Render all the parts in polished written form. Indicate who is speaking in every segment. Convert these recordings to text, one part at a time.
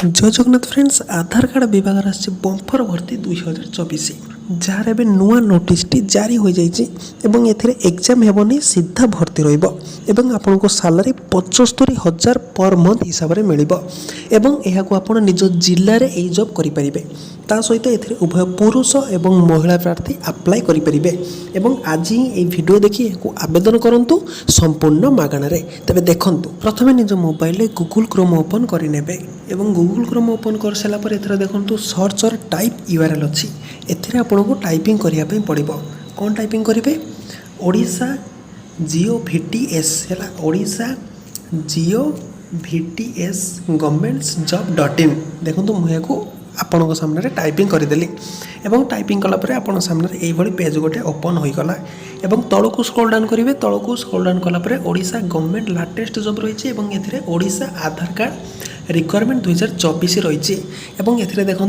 Speaker 1: जय जगन्नाथ फ्रेंड्स आधार कार्ड विभाग आसी बंपर भर्ती 2024 जार ए नुआ नोटिसटी जारी हो जाइए एग्जाम हेबनी सीधा भर्ती रहा को सालारी 75,000 पर मंथ हिसाब से मिल आप निज जिले में जॉब करें ता सहित ए उभय पुरुष एवं महिला प्रार्थी अप्लाई करेंगे आज ही वीडियो देखिए आवेदन करूँ संपूर्ण मागणार तेज देखूँ प्रथम निज मोबाइल गूगल क्रोम ओपन करने गूगल क्रोम ओपन कर सारापर एथर देखो सर्च और टाइप यूआरएल अच्छी एथिरे आपको टाइपिंग करने पड़ो कौन टाइपिंग करेंगे ओडिशा जिओ VTS है Odisha Jio VTS governments job .in देखो मुझे आपण सामने टाइपिंग करदेली एवं टाइपिंग कलापर आपण सामने यही पेज गोटे ओपन होईगला एवं तलकू स्क्रॉल डाउन करेंगे तलकू स्क्रॉल डाउन कलापर ओडिशा गवर्नमेंट लाटेस्ट जॉब रही है ओडिशा आधार कार्ड रिक्वायरमेंट 2024 रही है देखूँ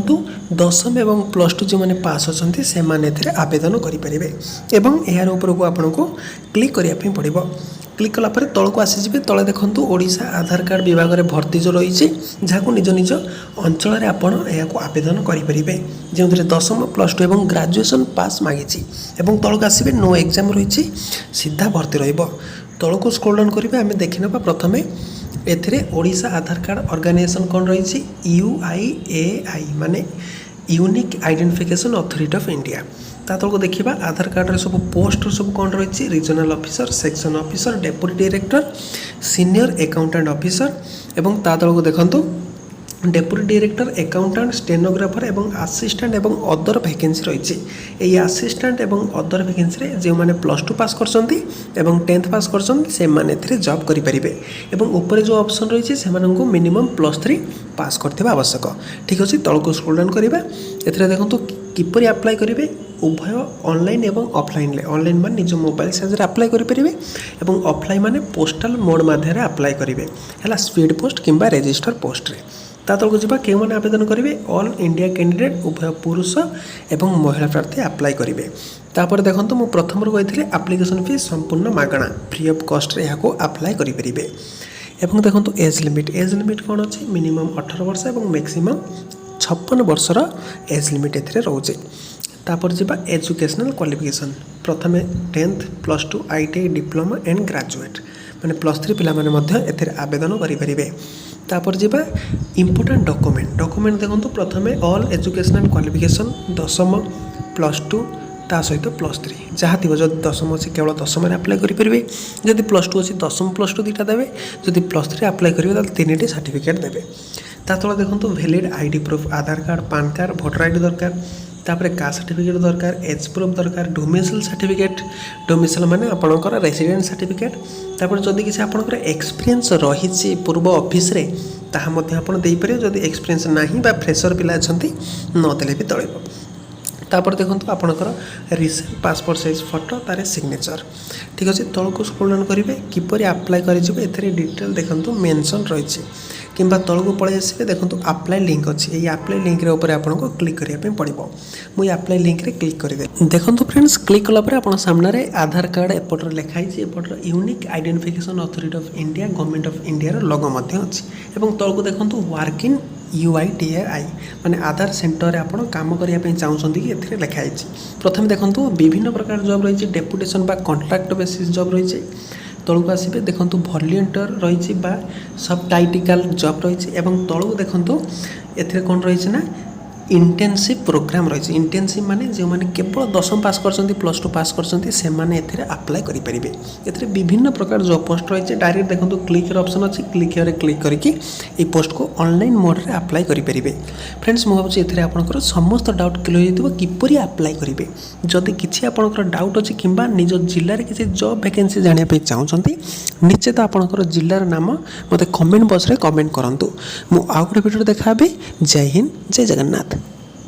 Speaker 1: दशम एवं +2 जो मैंने पास अच्छा से आवेदन करेंगे यार उपरको आपन को क्लिक करने पड़ो क्लिक कलापर तलक आसीजे तले देखूँ ओडिशा आधार कार्ड विभाग में भर्ती जो रही जहाँ निज निज अंचल आपड़ यह आवेदन करेंगे जो दशम +2 एवं ग्रेजुएशन पास मांगी तलक आसवे नो एग्जाम रही सीधा भर्ती रलक स्क्रॉल डाउन करेंगे आम देखने प्रथम ओडिशा आधार कार्ड ऑर्गेनाइजेशन कौन रही UIAI माने unique identification authority of India ता तक देखा आधार कार्ड सब पोस्ट सब कौन रही regional officer section officer deputy director senior accountant officer एवं ता तक देखो डेप्यूटी डायरेक्टर अकाउंटेंट स्टेनोग्राफर एवं असिस्टेंट एवं अदर वैकेंसी रही है असिस्टेंट एवं अदर वैकेंसी जो मैंने +2 पास कर 10th पास कर जॉब करेंगे ऊपर जो ऑप्शन रही है मिनिमम +3 पास करते आवश्यक ठीक अच्छे तलक स्क्रॉल डाउन करवा ए देखो किपरि अप्लाई करेंगे उभय ऑनलाइन एवं ऑफलाइन ऑनलाइन मान निज मोबाइल साइज अप्लाई करेंगे और ऑफलाइन माने पोस्टल मोड माध्यम अप्लाई करेंगे है स्पीड पोस्ट किंबा रजिस्टर पोस्ट रे ता तक जावा के मैंने आवेदन करेंगे ऑल इंडिया कैंडिडेट उभय पुरुष एवं महिला प्रार्थी अप्लाई करेंगे तापर देखो मुझे प्रथम कही एप्लिकेशन फी संपूर्ण मागणा फ्री ऑफ कॉस्ट रे यहाँ अप्लाई करेंगे एवं देखो एज लिमिट कौन अच्छी मिनिमम 18 वर्ष और मैक्सिमम 56 वर्षर एज लिमिट ए रोचे तापर जी एजुकेशनल क्वालिफिकेशन प्रथम 10th +2 ITI diploma and graduate माने +3 पिला माने मध्य एथिरे आवेदन करेंगे तापर जी इम्पोर्टेंट डॉक्यूमेंट देखो प्रथम ऑल एजुकेशनल क्वालिफिकेशन दशम +2 ता सहित +3 जहाँ थी जब दशम अच्छी केवल दशम अप्लाई करेंगे जदि +2 अच्छी दशम +2 दुईटा देवे जदि +3 अप्लाई करेंगे तो 3टी सर्टिफिकेट देवे ता तले देखो valid ID proof Aadhaar card PAN card voter ID दरकार तापर कास्ट सर्टिफिकेट दरकार एज प्रूफ दरकार डोमिसाइल सर्टिफिकेट डोमिसाइल माने आपणकर रेसिडेंट सर्टिफिकेट तापर जदि किसी आपणकर एक्सपीरियंस रही पूर्व ऑफिस रे ताहा मध्ये आपण देई परियो जदि एक्सपीरियंस नाही बा फ्रेशर पिला अछंती न देले भी चलिबो तापर देखो आपणकर रिसेंट पासपोर्ट साइज फोटो तारे सिग्नेचर ठीक अच्छे तलक स्क्रॉल डाउन करेंगे किपरि अप्लाई करेंगे एथिरे डिटेल देखो मेंशन रही किंबा तलक पलि आसवे देखो अप्लाई लिंक अच्छी ये अप्लाई लिंक रे आपको क्लिक करने पड़ो मुझे अप्लाई लिंक रे क्लिक करदे देखो फ्रेंड्स क्लिक कलापर आप सामने आधार कार्ड एपटर लिखाई एपटर unique identification authority of India government of India logo अच्छी तलक देखो वर्किंग UIDAI माने आधार सेंटर आप काम करने चाहते कि ए लिखाई प्रथम देखो विभिन्न प्रकार जॉब रही डेपुटेशन बा कॉन्ट्रैक्ट बेसिस जॉब रही तलक आसवे देखो वॉलंटियर रही सब टाइटिकल जॉब रही तलक देखो ए कौन रही ना इंटेंसिव प्रोग्राम रही इंटेंसिव माने जो माने केवल दशम पास कर +2 पास कर अप्लाई करेंगे ए विभिन्न प्रकार जॉब पोस्ट रही डायरेक्ट देखो क्लिक ऑप्शन अच्छी क्लिक क्लिक करके पोस्ट को ऑनलाइन मोड रे अप्लाई करेंगे फ्रेंड्स मुझे भाई आपंकर समस्त डाउट क्लियर हो किपरि अप्लाई करेंगे जदि किसी आपंकर डाउट अच्छी कि निज जिले में किसी जॉब वैकेंसी जानापी चाहते निश्चित आपंकर जिलार नाम मत कमेंट बॉक्स रे कमेंट करूँ मुझे आउ गोटे वीडियो देखा जय हिंद जय जगन्नाथ।